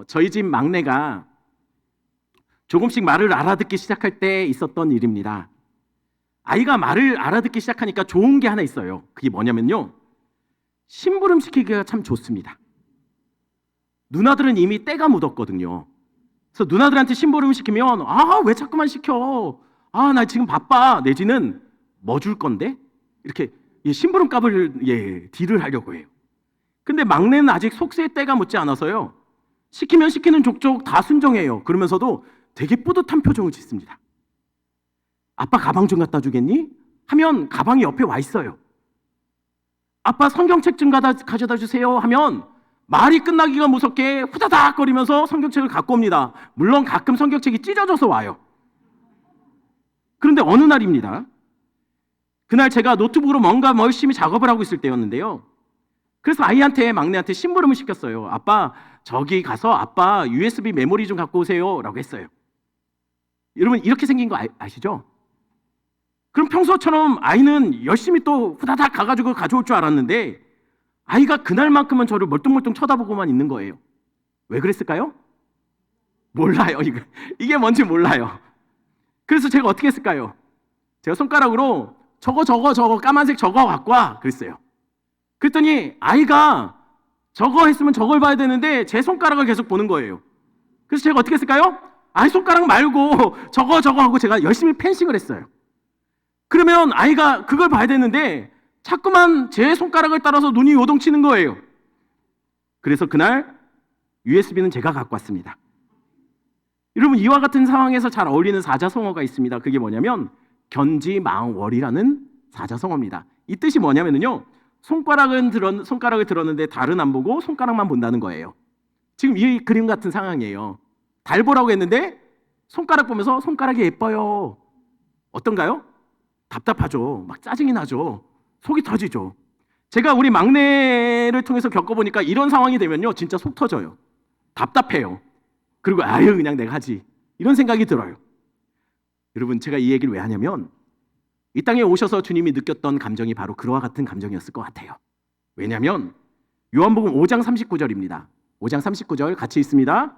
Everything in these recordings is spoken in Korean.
저희 집 막내가 조금씩 말을 알아듣기 시작할 때 있었던 일입니다. 아이가 말을 알아듣기 시작하니까 좋은 게 하나 있어요. 그게 뭐냐면요, 심부름 시키기가 참 좋습니다. 누나들은 이미 때가 묻었거든요. 그래서 누나들한테 심부름 시키면 왜 자꾸만 시켜? 나 지금 바빠. 내지는 뭐 줄 건데? 이렇게 심부름 값을 딜을 하려고 해요. 근데 막내는 아직 속세의 때가 묻지 않아서요, 시키면 시키는 족족 다 순종해요. 그러면서도 되게 뿌듯한 표정을 짓습니다. 아빠 가방 좀 갖다 주겠니? 하면 가방이 옆에 와 있어요. 아빠 성경책 좀 가져다 주세요 하면 말이 끝나기가 무섭게 후다닥 거리면서 성경책을 갖고 옵니다. 물론 가끔 성경책이 찢어져서 와요. 그런데 어느 날입니다. 그날 제가 노트북으로 뭔가 열심히 작업을 하고 있을 때였는데요. 그래서 막내한테 심부름을 시켰어요. 아빠, 저기 가서 아빠 USB 메모리 좀 갖고 오세요 라고 했어요. 여러분, 이렇게 생긴 거 아시죠? 그럼 평소처럼 아이는 열심히 또 후다닥 가가지고 가져올 줄 알았는데 아이가 그날만큼은 저를 멀뚱멀뚱 쳐다보고만 있는 거예요. 왜 그랬을까요? 몰라요. 이게 뭔지 몰라요. 그래서 제가 어떻게 했을까요? 제가 손가락으로 저거 까만색 저거 갖고 와 그랬어요. 그랬더니 아이가 저거 했으면 저걸 봐야 되는데 제 손가락을 계속 보는 거예요. 그래서 제가 어떻게 했을까요? 아이 손가락 말고 저거 하고 제가 열심히 펜싱을 했어요. 그러면 아이가 그걸 봐야 되는데 자꾸만 제 손가락을 따라서 눈이 요동치는 거예요. 그래서 그날 USB는 제가 갖고 왔습니다. 여러분, 이와 같은 상황에서 잘 어울리는 사자성어가 있습니다. 그게 뭐냐면 견지망월이라는 사자성어입니다. 이 뜻이 뭐냐면요, 손가락을 들었는데 달은 안 보고 손가락만 본다는 거예요. 지금 이 그림 같은 상황이에요. 달 보라고 했는데 손가락 보면서 손가락이 예뻐요. 어떤가요? 답답하죠. 막 짜증이 나죠. 속이 터지죠. 제가 우리 막내를 통해서 겪어보니까 이런 상황이 되면요, 진짜 속 터져요. 답답해요. 그리고 그냥 내가 하지, 이런 생각이 들어요. 여러분, 제가 이 얘기를 왜 하냐면 이 땅에 오셔서 주님이 느꼈던 감정이 바로 그와 같은 감정이었을 것 같아요. 왜냐하면 요한복음 5장 39절입니다. 5장 39절 같이 있습니다.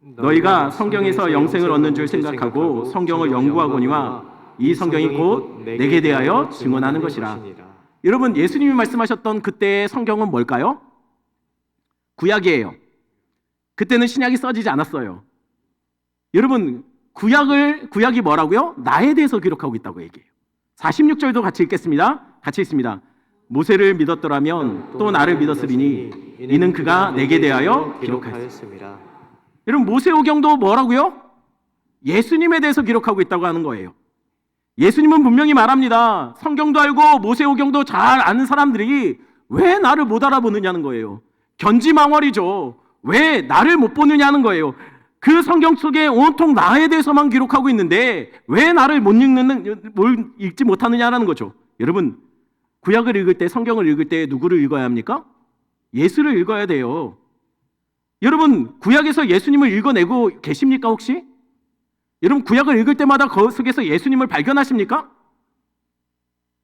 너희가 성경에서 영생을 얻는 줄 생각하고 성경을 연구하거니와 이 성경이 곧 내게 대하여 증언하는 것이라. 여러분, 예수님이 말씀하셨던 그때의 성경은 뭘까요? 구약이에요. 그때는 신약이 써지지 않았어요. 여러분, 구약이 뭐라고요? 나에 대해서 기록하고 있다고 얘기해요. 46절도 같이 읽겠습니다. 같이 읽습니다. 모세를 믿었더라면 또 나를 믿었으리니 이는 그가 내게 대하여 기록하였습니다. 여러분, 모세오경도 뭐라고요? 예수님에 대해서 기록하고 있다고 하는 거예요. 예수님은 분명히 말합니다. 성경도 알고 모세오경도 잘 아는 사람들이 왜 나를 못 알아보느냐는 거예요. 견지망월이죠. 왜 나를 못 보느냐는 거예요. 그 성경 속에 온통 나에 대해서만 기록하고 있는데 왜 나를 못 읽지 못하느냐라는 거죠. 여러분, 구약을 읽을 때, 성경을 읽을 때 누구를 읽어야 합니까? 예수를 읽어야 돼요. 여러분, 구약에서 예수님을 읽어내고 계십니까 혹시? 여러분, 구약을 읽을 때마다 그 속에서 예수님을 발견하십니까?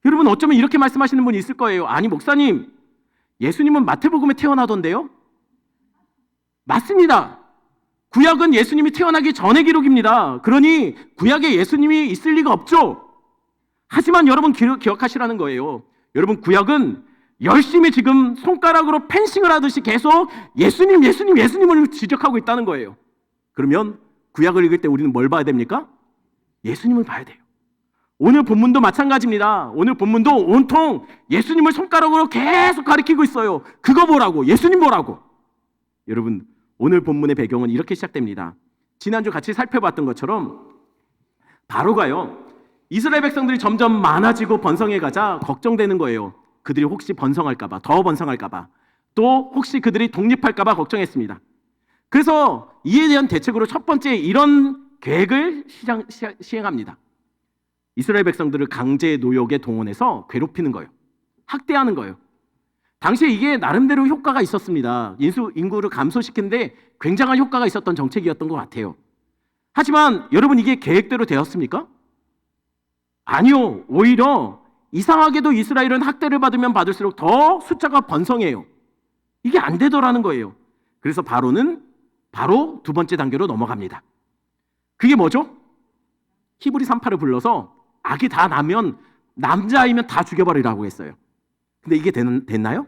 여러분, 어쩌면 이렇게 말씀하시는 분이 있을 거예요. 아니, 목사님, 예수님은 마태복음에 태어나던데요? 맞습니다. 구약은 예수님이 태어나기 전의 기록입니다. 그러니 구약에 예수님이 있을 리가 없죠. 하지만 여러분, 기억하시라는 거예요. 여러분, 구약은 열심히 지금 손가락으로 펜싱을 하듯이 계속 예수님을 지적하고 있다는 거예요. 그러면 구약을 읽을 때 우리는 뭘 봐야 됩니까? 예수님을 봐야 돼요. 오늘 본문도 마찬가지입니다. 오늘 본문도 온통 예수님을 손가락으로 계속 가리키고 있어요. 그거 보라고, 예수님 보라고. 여러분, 오늘 본문의 배경은 이렇게 시작됩니다. 지난주 같이 살펴봤던 것처럼 바로가요, 이스라엘 백성들이 점점 많아지고 번성해 가자 걱정되는 거예요. 그들이 혹시 번성할까봐, 더 번성할까봐, 또 혹시 그들이 독립할까봐 걱정했습니다. 그래서 이에 대한 대책으로 첫 번째 이런 계획을 시행합니다. 이스라엘 백성들을 강제 노역에 동원해서 괴롭히는 거예요. 학대하는 거예요. 당시에 이게 나름대로 효과가 있었습니다. 인구를 감소시키는데 굉장한 효과가 있었던 정책이었던 것 같아요. 하지만 여러분, 이게 계획대로 되었습니까? 아니요. 오히려 이상하게도 이스라엘은 학대를 받으면 받을수록 더 숫자가 번성해요. 이게 안 되더라는 거예요. 그래서 바로는 바로 두 번째 단계로 넘어갑니다. 그게 뭐죠? 히브리 3:8을 불러서 아기 다 나면 남자이면 다 죽여버리라고 했어요. 근데 이게 됐나요?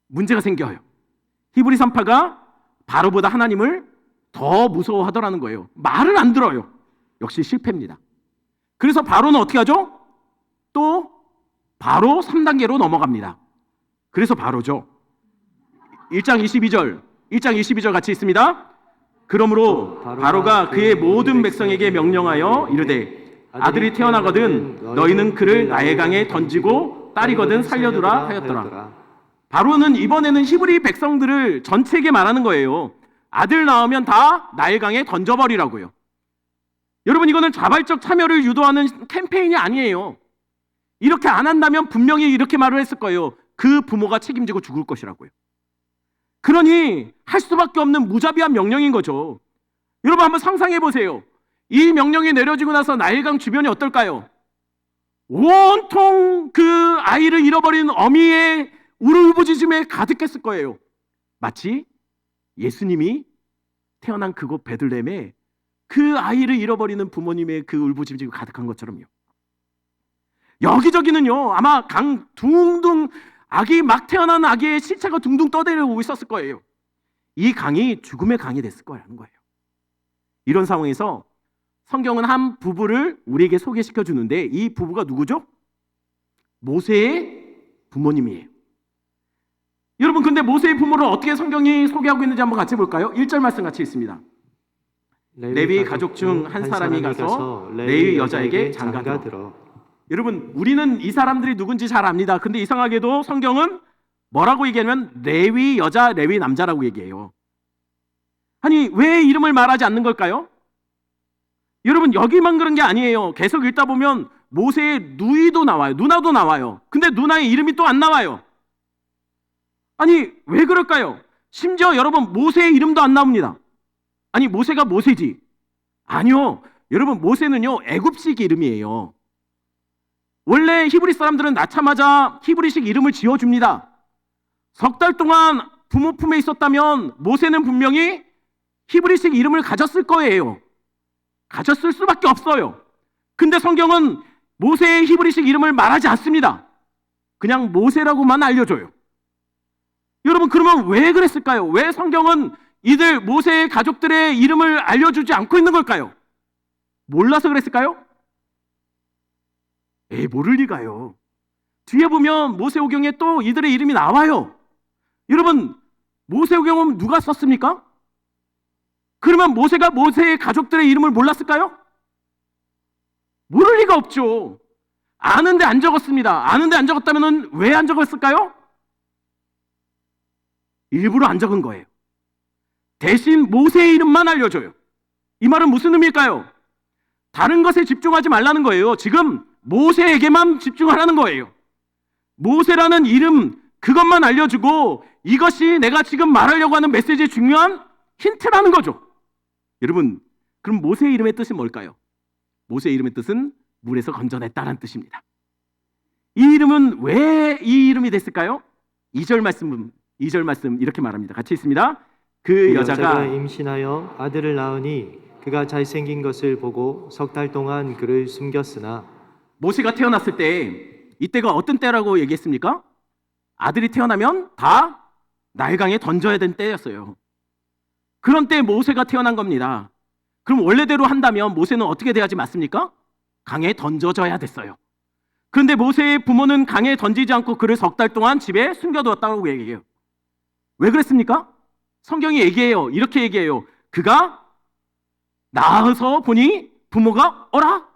문제가 생겨요. 히브리 3:8가 바로보다 하나님을 더 무서워하더라는 거예요. 말을 안 들어요. 역시 실패입니다. 그래서 바로는 어떻게 하죠? 또 바로 3단계로 넘어갑니다. 그래서 바로죠. 1장 22절 같이 있습니다. 그러므로 바로가 그의 모든 백성에게 명령하여 이르되 아들이 태어나거든 너희는 그를 나일 강에 던지고 딸이거든 살려두라 하였더라. 바로는 이번에는 히브리 백성들을 전체에게 말하는 거예요. 아들 낳으면 다 나일 강에 던져버리라고요. 여러분, 이거는 자발적 참여를 유도하는 캠페인이 아니에요. 이렇게 안 한다면 분명히 이렇게 말을 했을 거예요. 그 부모가 책임지고 죽을 것이라고요. 그러니 할 수밖에 없는 무자비한 명령인 거죠. 여러분, 한번 상상해 보세요. 이 명령이 내려지고 나서 나일강 주변이 어떨까요? 온통 그 아이를 잃어버린 어미의 울부짖음에 가득했을 거예요. 마치 예수님이 태어난 그곳 베들레헴에 그 아이를 잃어버리는 부모님의 그 울부짖음이 가득한 것처럼요. 여기저기는요, 아마 강 둥둥, 아기 막 태어난 아기의 시체가 둥둥 떠내려오고 있었을 거예요. 이 강이 죽음의 강이 됐을 거라는 거예요. 이런 상황에서 성경은 한 부부를 우리에게 소개시켜 주는데, 이 부부가 누구죠? 모세의 부모님이에요. 여러분, 근데 모세의 부모를 어떻게 성경이 소개하고 있는지 한번 같이 볼까요? 1절 말씀 같이 있습니다. 레위 가족 중 한 사람이 가서 레위 여자에게 장가들어. 여러분, 우리는 이 사람들이 누군지 잘 압니다. 근데 이상하게도 성경은 뭐라고 얘기하냐면 레위 여자, 레위 남자라고 얘기해요. 아니, 왜 이름을 말하지 않는 걸까요? 여러분, 여기만 그런 게 아니에요. 계속 읽다 보면 모세의 누이도 나와요. 누나도 나와요. 근데 누나의 이름이 또 안 나와요. 아니, 왜 그럴까요? 심지어 여러분, 모세의 이름도 안 나옵니다. 아니, 모세가 모세지. 아니요. 여러분, 모세는요, 애굽식 이름이에요. 원래 히브리 사람들은 낳자마자 히브리식 이름을 지어줍니다. 석 달 동안 부모 품에 있었다면 모세는 분명히 히브리식 이름을 가졌을 거예요. 가졌을 수밖에 없어요. 근데 성경은 모세의 히브리식 이름을 말하지 않습니다. 그냥 모세라고만 알려줘요. 여러분, 그러면 왜 그랬을까요? 왜 성경은 이들 모세의 가족들의 이름을 알려주지 않고 있는 걸까요? 몰라서 그랬을까요? 모를 리가요. 뒤에 보면 모세오경에 또 이들의 이름이 나와요. 여러분, 모세오경은 누가 썼습니까? 그러면 모세가 모세의 가족들의 이름을 몰랐을까요? 모를 리가 없죠. 아는데 안 적었습니다. 아는데 안 적었다면 왜 안 적었을까요? 일부러 안 적은 거예요. 대신 모세의 이름만 알려줘요. 이 말은 무슨 의미일까요? 다른 것에 집중하지 말라는 거예요. 지금 모세에게만 집중하라는 거예요. 모세라는 이름, 그것만 알려주고 이것이 내가 지금 말하려고 하는 메시지의 중요한 힌트라는 거죠. 여러분, 그럼 모세의 이름의 뜻은 뭘까요? 모세의 이름의 뜻은 물에서 건져냈다는 뜻입니다. 이 이름은 왜 이 이름이 됐을까요? 2절 말씀 이렇게 말합니다. 같이 있습니다. 그 여자가 임신하여 아들을 낳으니 그가 잘생긴 것을 보고 석 달 동안 그를 숨겼으나. 모세가 태어났을 때 이때가 어떤 때라고 얘기했습니까? 아들이 태어나면 다 나일강에 던져야 되는 때였어요. 그런 때 모세가 태어난 겁니다. 그럼 원래대로 한다면 모세는 어떻게 돼야지 맞습니까? 강에 던져져야 됐어요. 그런데 모세의 부모는 강에 던지지 않고 그를 석 달 동안 집에 숨겨두었다고 얘기해요. 왜 그랬습니까? 성경이 얘기해요. 이렇게 얘기해요. 그가 낳아서 보니 부모가 어라?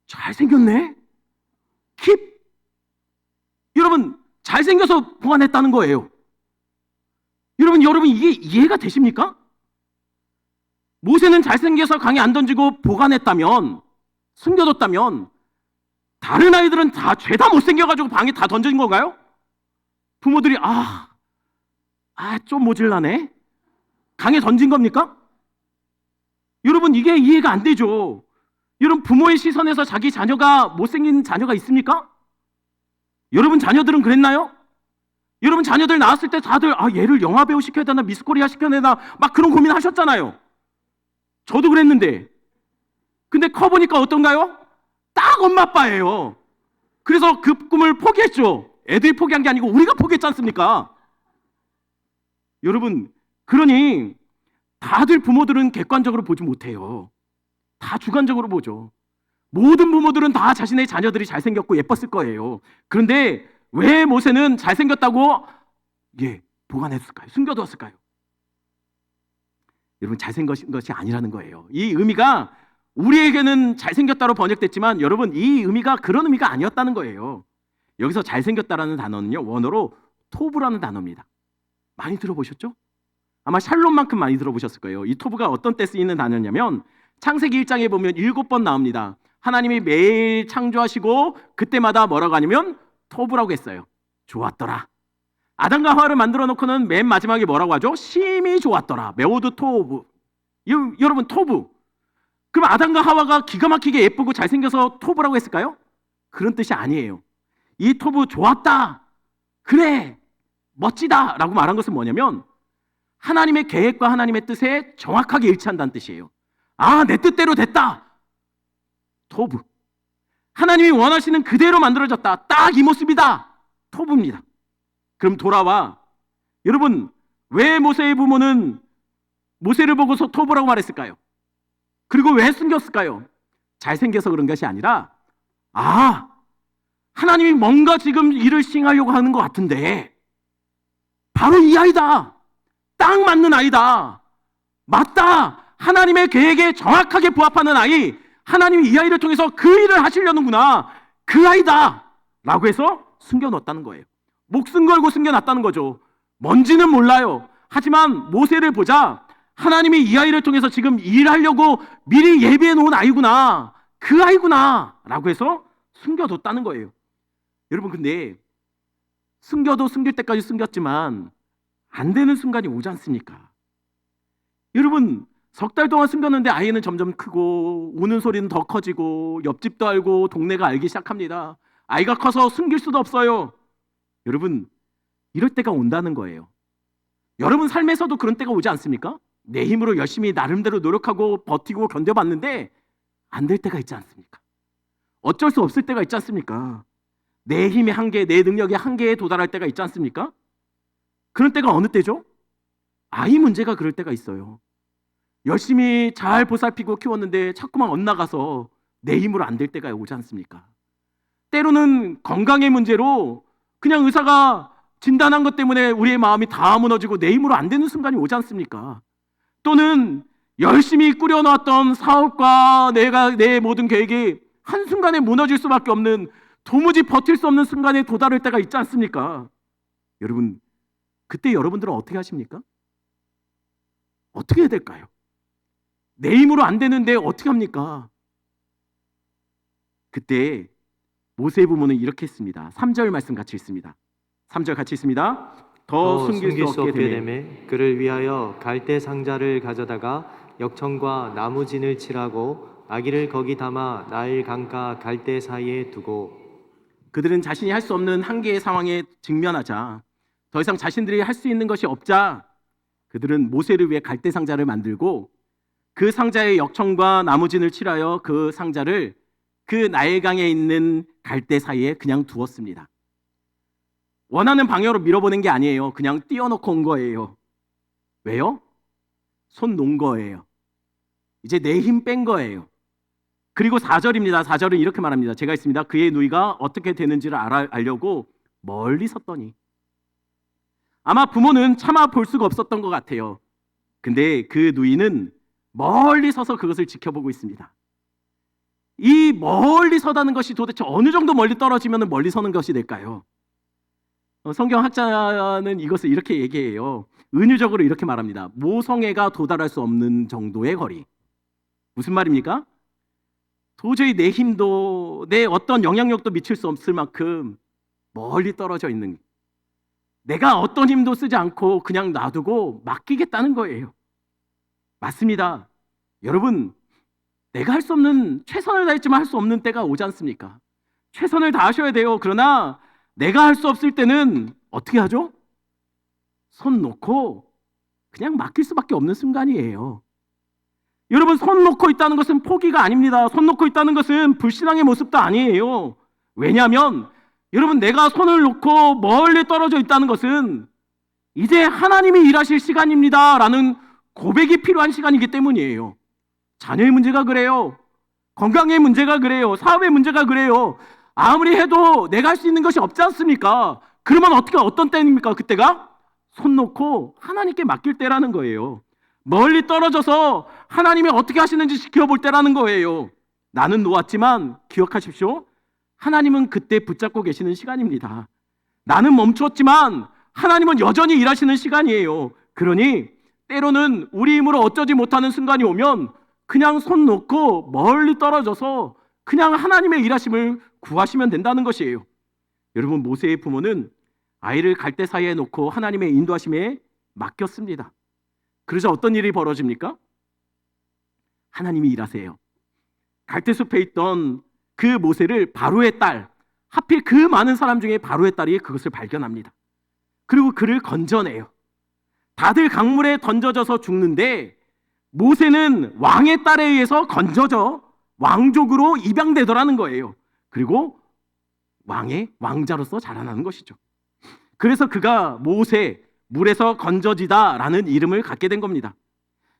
잘생겼네? 킵? 여러분, 잘생겨서 보관했다는 거예요. 여러분 이게 이해가 되십니까? 모세는 잘생겨서 강에 안 던지고 보관했다면, 숨겨뒀다면 다른 아이들은 다 죄다 못생겨가지고 방에 다 던진 건가요? 부모들이 좀 모질라네? 강에 던진 겁니까? 여러분, 이게 이해가 안 되죠. 여러분, 부모의 시선에서 자기 자녀가 못생긴 자녀가 있습니까? 여러분 자녀들은 그랬나요? 여러분 자녀들 낳았을 때 다들 얘를 영화 배우 시켜야 되나 미스코리아 시켜야 되나 막 그런 고민하셨잖아요. 저도 그랬는데 근데 커보니까 어떤가요? 딱 엄마 아빠예요. 그래서 그 꿈을 포기했죠. 애들이 포기한 게 아니고 우리가 포기했지 않습니까? 여러분 그러니 다들 부모들은 객관적으로 보지 못해요. 다 주관적으로 보죠. 모든 부모들은 다 자신의 자녀들이 잘생겼고 예뻤을 거예요. 그런데 왜 모세는 잘생겼다고 보관했을까요? 숨겨두었을까요? 여러분 잘생긴 것이 아니라는 거예요. 이 의미가 우리에게는 잘생겼다로 번역됐지만 여러분 이 의미가 그런 의미가 아니었다는 거예요. 여기서 잘생겼다라는 단어는요 원어로 토브라는 단어입니다. 많이 들어보셨죠? 아마 샬롬만큼 많이 들어보셨을 거예요. 이 토브가 어떤 때 쓰이는 단어냐면 창세기 1장에 보면 7번 나옵니다. 하나님이 매일 창조하시고 그때마다 뭐라고 하냐면 토브라고 했어요. 좋았더라. 아담과 하와를 만들어 놓고는 맨 마지막에 뭐라고 하죠? 심히 좋았더라. 메오드 토브. 여러분 토브. 그럼 아담과 하와가 기가 막히게 예쁘고 잘생겨서 토브라고 했을까요? 그런 뜻이 아니에요. 이 토브 좋았다. 그래. 멋지다. 라고 말한 것은 뭐냐면 하나님의 계획과 하나님의 뜻에 정확하게 일치한다는 뜻이에요. 내 뜻대로 됐다. 토브. 하나님이 원하시는 그대로 만들어졌다. 딱 이 모습이다. 토브입니다. 그럼 돌아와. 여러분 왜 모세의 부모는 모세를 보고서 토브라고 말했을까요? 그리고 왜 숨겼을까요? 잘생겨서 그런 것이 아니라 하나님이 뭔가 지금 일을 시행하려고 하는 것 같은데 바로 이 아이다. 딱 맞는 아이다. 맞다. 하나님의 계획에 정확하게 부합하는 아이. 하나님이 이 아이를 통해서 그 일을 하시려는구나. 그 아이다. 라고 해서 숨겨놓았다는 거예요. 목숨 걸고 숨겨놨다는 거죠. 뭔지는 몰라요. 하지만 모세를 보자 하나님이 이 아이를 통해서 지금 일하려고 미리 예비해 놓은 아이구나. 그 아이구나. 라고 해서 숨겨뒀다는 거예요. 여러분 근데 숨겨도 숨길 때까지 숨겼지만 안 되는 순간이 오지 않습니까? 여러분 석 달 동안 숨겼는데 아이는 점점 크고 우는 소리는 더 커지고 옆집도 알고 동네가 알기 시작합니다. 아이가 커서 숨길 수도 없어요. 여러분 이럴 때가 온다는 거예요. 여러분 삶에서도 그런 때가 오지 않습니까? 내 힘으로 열심히 나름대로 노력하고 버티고 견뎌봤는데 안 될 때가 있지 않습니까? 어쩔 수 없을 때가 있지 않습니까? 내 힘의 한계, 내 능력의 한계에 도달할 때가 있지 않습니까? 그런 때가 어느 때죠? 아이 문제가 그럴 때가 있어요. 열심히 잘 보살피고 키웠는데 자꾸만 엇나가서 내 힘으로 안 될 때가 오지 않습니까? 때로는 건강의 문제로 그냥 의사가 진단한 것 때문에 우리의 마음이 다 무너지고 내 힘으로 안 되는 순간이 오지 않습니까? 또는 열심히 꾸려놨던 사업과 내 모든 계획이 한순간에 무너질 수밖에 없는 도무지 버틸 수 없는 순간에 도달할 때가 있지 않습니까? 여러분 그때 여러분들은 어떻게 하십니까? 어떻게 해야 될까요? 내 힘으로 안 되는데 어떻게 합니까? 그때 모세의 부모는 이렇게 했습니다. 3절 말씀 같이 읽습니다. 3절 같이 읽습니다. 더 숨길 수 없게 되매 그를 위하여 갈대 상자를 가져다가 역청과 나무진을 칠하고 아기를 거기 담아 나일 강가 갈대 사이에 두고. 그들은 자신이 할 수 없는 한계의 상황에 직면하자 더 이상 자신들이 할 수 있는 것이 없자 그들은 모세를 위해 갈대 상자를 만들고 그 상자에 역청과 나무진을 칠하여 그 상자를 그 나일강에 있는 갈대 사이에 그냥 두었습니다. 원하는 방향으로 밀어보낸 게 아니에요. 그냥 띄워놓고 온 거예요. 왜요? 손 놓은 거예요. 이제 내 힘 뺀 거예요. 그리고 4절입니다. 4절은 이렇게 말합니다. 제가 있습니다. 그의 누이가 어떻게 되는지를 알려고 멀리 섰더니. 아마 부모는 차마 볼 수가 없었던 것 같아요. 근데 그 누이는 멀리 서서 그것을 지켜보고 있습니다. 이 멀리 서다는 것이 도대체 어느 정도 멀리 떨어지면 멀리 서는 것이 될까요? 성경학자는 이것을 이렇게 얘기해요. 은유적으로 이렇게 말합니다. 모성애가 도달할 수 없는 정도의 거리. 무슨 말입니까? 도저히 내 힘도 내 어떤 영향력도 미칠 수 없을 만큼 멀리 떨어져 있는, 내가 어떤 힘도 쓰지 않고 그냥 놔두고 맡기겠다는 거예요. 맞습니다. 여러분, 내가 할 수 없는, 최선을 다했지만 할 수 없는 때가 오지 않습니까? 최선을 다하셔야 돼요. 그러나 내가 할 수 없을 때는 어떻게 하죠? 손 놓고 그냥 맡길 수밖에 없는 순간이에요. 여러분, 손 놓고 있다는 것은 포기가 아닙니다. 손 놓고 있다는 것은 불신앙의 모습도 아니에요. 왜냐하면 여러분, 내가 손을 놓고 멀리 떨어져 있다는 것은 이제 하나님이 일하실 시간입니다 라는 고백이 필요한 시간이기 때문이에요. 자녀의 문제가 그래요. 건강의 문제가 그래요. 사업의 문제가 그래요. 아무리 해도 내가 할 수 있는 것이 없지 않습니까? 그러면 어떤 때입니까? 그때가 손 놓고 하나님께 맡길 때라는 거예요. 멀리 떨어져서 하나님이 어떻게 하시는지 지켜볼 때라는 거예요. 나는 놓았지만 기억하십시오. 하나님은 그때 붙잡고 계시는 시간입니다. 나는 멈췄지만 하나님은 여전히 일하시는 시간이에요. 그러니 때로는 우리 힘으로 어쩌지 못하는 순간이 오면 그냥 손 놓고 멀리 떨어져서 그냥 하나님의 일하심을 구하시면 된다는 것이에요. 여러분, 모세의 부모는 아이를 갈대 사이에 놓고 하나님의 인도하심에 맡겼습니다. 그러자 어떤 일이 벌어집니까? 하나님이 일하세요. 갈대숲에 있던 그 모세를 바로의 딸, 하필 그 많은 사람 중에 바로의 딸이 그것을 발견합니다. 그리고 그를 건져내요. 다들 강물에 던져져서 죽는데 모세는 왕의 딸에 의해서 건져져 왕족으로 입양되더라는 거예요. 그리고 왕의 왕자로서 자라나는 것이죠. 그래서 그가 모세, 물에서 건져지다라는 이름을 갖게 된 겁니다.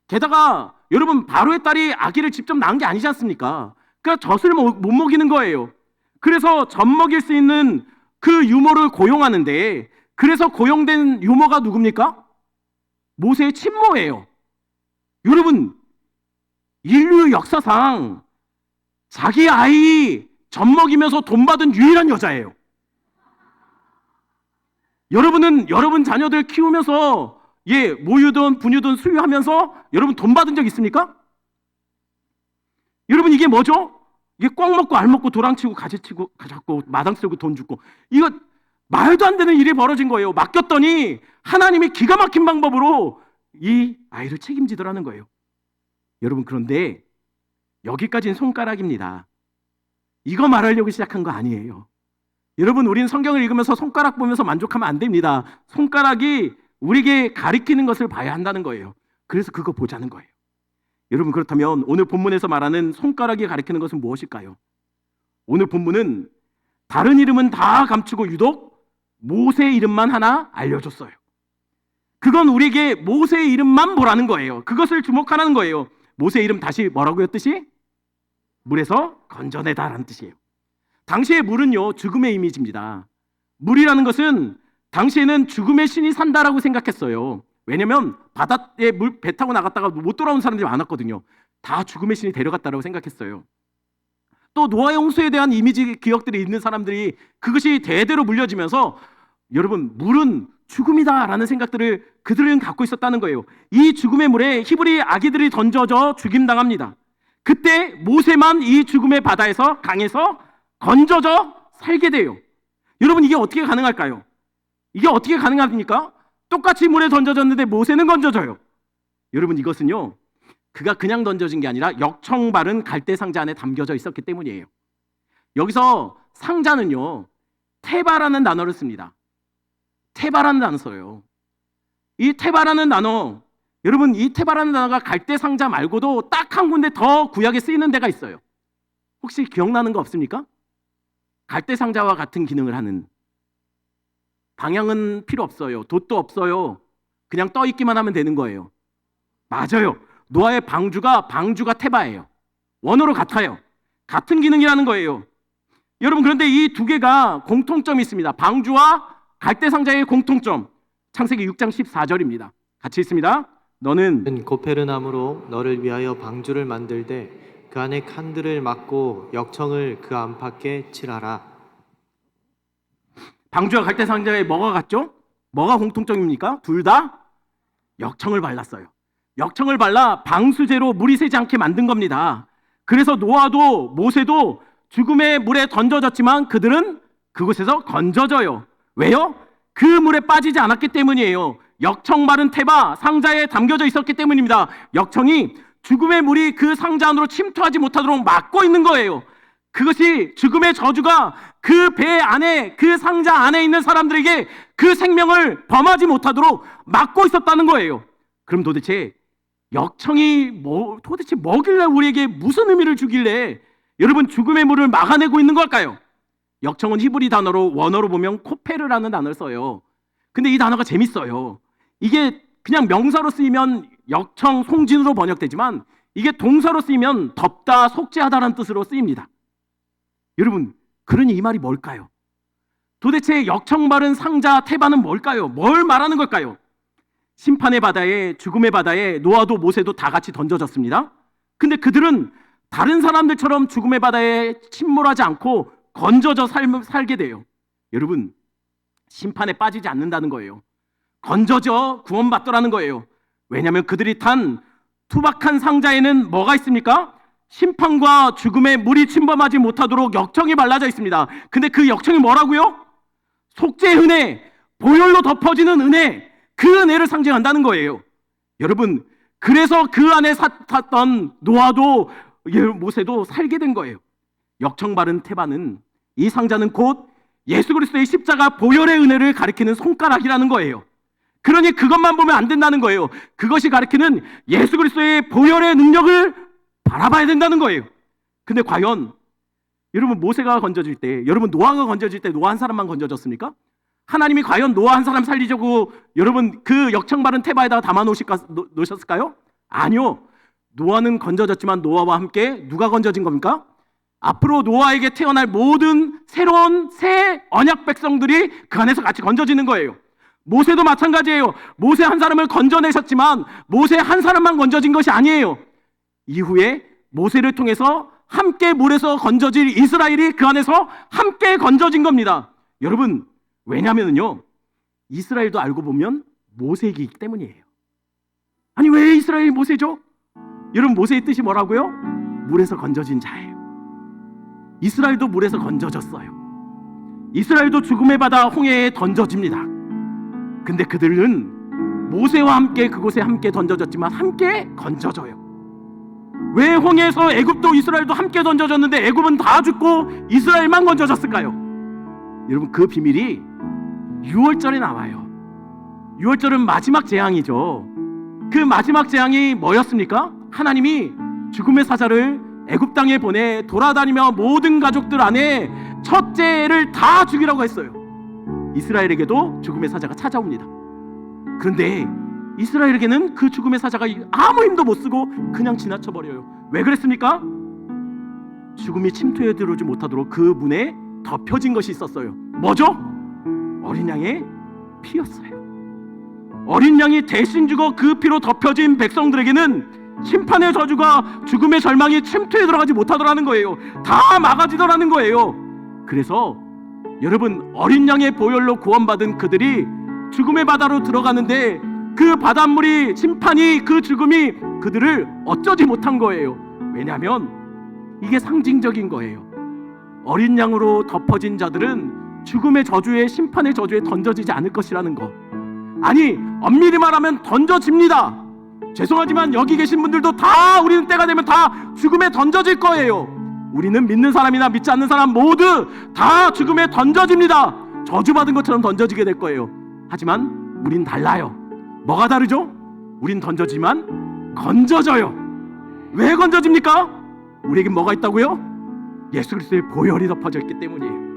게다가 여러분, 바로의 딸이 아기를 직접 낳은 게 아니지 않습니까? 그러니까 젖을 못 먹이는 거예요. 그래서 젖 먹일 수 있는 그 유모를 고용하는데, 그래서 고용된 유모가 누굽니까? 모세의 친모예요. 여러분, 인류 역사상 자기 아이 젖 먹이면서 돈 받은 유일한 여자예요. 여러분은 여러분 자녀들 키우면서 모유든 분유든 수유하면서 여러분 돈 받은 적 있습니까? 여러분, 이게 뭐죠? 이게 꽉 먹고 알 먹고 도랑치고 가지치고 가졌고 마당 쓸고 돈 주고, 이거 말도 안 되는 일이 벌어진 거예요. 맡겼더니 하나님이 기가 막힌 방법으로 이 아이를 책임지더라는 거예요. 여러분, 그런데 여기까지는 손가락입니다. 이거 말하려고 시작한 거 아니에요. 여러분, 우리는 성경을 읽으면서 손가락 보면서 만족하면 안 됩니다. 손가락이 우리에게 가리키는 것을 봐야 한다는 거예요. 그래서 그거 보자는 거예요. 여러분, 그렇다면 오늘 본문에서 말하는 손가락이 가리키는 것은 무엇일까요? 오늘 본문은 다른 이름은 다 감추고 유독 모세의 이름만 하나 알려줬어요. 그건 우리에게 모세의 이름만 보라는 거예요. 그것을 주목하라는 거예요. 모세의 이름 다시 뭐라고요? 뜻이? 물에서 건져내다라는 뜻이에요. 당시의 물은요, 죽음의 이미지입니다. 물이라는 것은 당시에는 죽음의 신이 산다라고 생각했어요. 왜냐면 바다에 배 타고 나갔다가 못 돌아온 사람들이 많았거든요. 다 죽음의 신이 데려갔다라고 생각했어요. 또 노아의 홍수에 대한 이미지 기억들이 있는 사람들이 그것이 대대로 물려지면서 여러분, 물은 죽음이다라는 생각들을 그들은 갖고 있었다는 거예요. 이 죽음의 물에 히브리 아기들이 던져져 죽임당합니다. 그때 모세만 이 죽음의 바다에서, 강에서 건져져 살게 돼요. 여러분, 이게 어떻게 가능할까요? 이게 어떻게 가능합니까? 똑같이 물에 던져졌는데 모세는 건져져요. 여러분, 이것은요, 그가 그냥 던져진 게 아니라 역청 바른 갈대 상자 안에 담겨져 있었기 때문이에요. 여기서 상자는요, 테바라는 단어를 씁니다. 테바라는 단어 써요. 이 테바라는 단어, 여러분, 이 테바라는 단어가 갈대 상자 말고도 딱 한 군데 더 구약에 쓰이는 데가 있어요. 혹시 기억나는 거 없습니까? 갈대 상자와 같은 기능을 하는, 방향은 필요 없어요. 돛도 없어요. 그냥 떠 있기만 하면 되는 거예요. 맞아요. 노아의 방주가 테바예요. 원어로 같아요. 같은 기능이라는 거예요. 여러분, 그런데 이 두 개가 공통점이 있습니다. 방주와 갈대 상자의 공통점, 창세기 6장 14절입니다. 같이 있습니다. 너는 고페르나무로 너를 위하여 방주를 만들되 그 안에 칸들을 막고 역청을 그 안팎에 칠하라. 방주와 갈대 상자에 뭐가 같죠? 뭐가 공통점입니까? 둘 다 역청을 발랐어요. 역청을 발라 방수제로 물이 새지 않게 만든 겁니다. 그래서 노아도 모세도 죽음의 물에 던져졌지만 그들은 그곳에서 건져져요. 왜요? 그 물에 빠지지 않았기 때문이에요. 역청 바른 테바 상자에 담겨져 있었기 때문입니다. 역청이 죽음의 물이 그 상자 안으로 침투하지 못하도록 막고 있는 거예요. 그것이 죽음의 저주가 그 배 안에, 그 상자 안에 있는 사람들에게 그 생명을 범하지 못하도록 막고 있었다는 거예요. 그럼 도대체 역청이 도대체 뭐길래 우리에게 무슨 의미를 주길래 여러분 죽음의 물을 막아내고 있는 걸까요? 역청은 히브리 단어로 원어로 보면 코페르라는 단어를 써요. 근데 이 단어가 재밌어요. 이게 그냥 명사로 쓰이면 역청, 송진으로 번역되지만 이게 동사로 쓰이면 덮다, 속죄하다라는 뜻으로 쓰입니다. 여러분, 그러니 이 말이 뭘까요? 도대체 역청 바른 상자 태반은 뭘까요? 뭘 말하는 걸까요? 심판의 바다에, 죽음의 바다에 노아도 모세도 다 같이 던져졌습니다. 근데 그들은 다른 사람들처럼 죽음의 바다에 침몰하지 않고 건져져 살게 돼요. 여러분, 심판에 빠지지 않는다는 거예요. 건져져 구원받더라는 거예요. 왜냐하면 그들이 탄 투박한 상자에는 뭐가 있습니까? 심판과 죽음의 물이 침범하지 못하도록 역청이 발라져 있습니다. 근데 그 역청이 뭐라고요? 속죄의 은혜, 보혈로 덮어지는 은혜, 그 은혜를 상징한다는 거예요. 여러분, 그래서 그 안에 탔던 노아도 모세도 살게 된 거예요. 역청 바른 태반은, 이 상자는 곧 예수 그리스도의 십자가 보혈의 은혜를 가리키는 손가락이라는 거예요. 그러니 그것만 보면 안 된다는 거예요. 그것이 가리키는 예수 그리스도의 보혈의 능력을 바라봐야 된다는 거예요. 근데 과연 여러분 모세가 건져질 때, 여러분 노아가 건져질 때 노아 한 사람만 건져졌습니까? 하나님이 과연 노아 한 사람 살리려고 여러분 그 역청 바른 태바에다가 담아 놓으셨을까요? 아니요. 노아는 건져졌지만 노아와 함께 누가 건져진 겁니까? 앞으로 노아에게 태어날 모든 새로운 새 언약 백성들이 그 안에서 같이 건져지는 거예요. 모세도 마찬가지예요. 모세 한 사람을 건져내셨지만 모세 한 사람만 건져진 것이 아니에요. 이후에 모세를 통해서 함께 물에서 건져질 이스라엘이 그 안에서 함께 건져진 겁니다. 여러분, 왜냐면요, 이스라엘도 알고 보면 모세이기 때문이에요. 아니 왜 이스라엘이 모세죠? 여러분, 모세의 뜻이 뭐라고요? 물에서 건져진 자예요. 이스라엘도 물에서 건져졌어요. 이스라엘도 죽음의 바다 홍해에 던져집니다. 근데 그들은 모세와 함께 그곳에 함께 던져졌지만 함께 건져져요. 왜 홍해에서 애굽도 이스라엘도 함께 던져졌는데 애굽은 다 죽고 이스라엘만 건져졌을까요? 여러분, 그 비밀이 6월절에 나와요. 6월절은 마지막 재앙이죠. 그 마지막 재앙이 뭐였습니까? 하나님이 죽음의 사자를 애굽 땅에 보내 돌아다니며 모든 가족들 안에 첫째를 다 죽이라고 했어요. 이스라엘에게도 죽음의 사자가 찾아옵니다. 그런데 이스라엘에게는 그 죽음의 사자가 아무 힘도 못 쓰고 그냥 지나쳐버려요. 왜 그랬습니까? 죽음이 침투해 들어오지 못하도록 그 문에 덮여진 것이 있었어요. 뭐죠? 어린 양의 피였어요. 어린 양이 대신 죽어 그 피로 덮여진 백성들에게는 심판의 저주가, 죽음의 절망이 침투해 들어가지 못하더라는 거예요. 다 막아지더라는 거예요. 그래서 여러분, 어린 양의 보혈로 구원받은 그들이 죽음의 바다로 들어가는데 그 바닷물이, 심판이, 그 죽음이 그들을 어쩌지 못한 거예요. 왜냐하면 이게 상징적인 거예요. 어린 양으로 덮어진 자들은 죽음의 저주에, 심판의 저주에 던져지지 않을 것이라는 거. 아니, 엄밀히 말하면 던져집니다. 죄송하지만 여기 계신 분들도 다 우리는 때가 되면 다 죽음에 던져질 거예요. 우리는 믿는 사람이나 믿지 않는 사람 모두 다 죽음에 던져집니다. 저주받은 것처럼 던져지게 될 거예요. 하지만 우린 달라요. 뭐가 다르죠? 우린 던져지만 건져져요. 왜 건져집니까? 우리에겐 뭐가 있다고요? 예수 그리스도의 보혈이 덮어져 있기 때문이에요.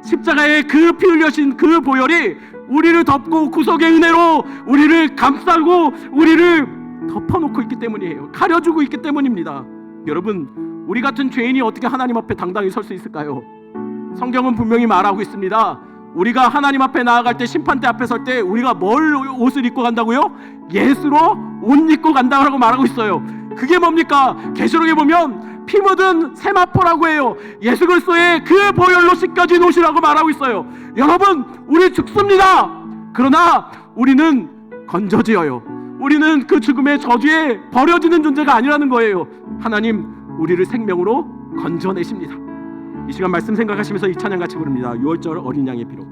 십자가에 그 피 흘려신 그 보혈이 우리를 덮고 구속의 은혜로 우리를 감싸고 우리를 덮어놓고 있기 때문이에요. 가려주고 있기 때문입니다. 여러분, 우리 같은 죄인이 어떻게 하나님 앞에 당당히 설 수 있을까요? 성경은 분명히 말하고 있습니다. 우리가 하나님 앞에 나아갈 때, 심판대 앞에 설 때 우리가 뭘 옷을 입고 간다고요? 예수로 옷 입고 간다고 말하고 있어요. 그게 뭡니까? 계시록에 보면 피 묻은 세마포라고 해요. 예수 그리스도의 그 보혈로 씻겨진 옷이라고 말하고 있어요. 여러분, 우리 죽습니다. 그러나 우리는 건져져요. 우리는 그 죽음의 저주에 버려지는 존재가 아니라는 거예요. 하나님, 우리를 생명으로 건져내십니다. 이 시간 말씀 생각하시면서 이 찬양 같이 부릅니다. 6월절 어린 양의 피로.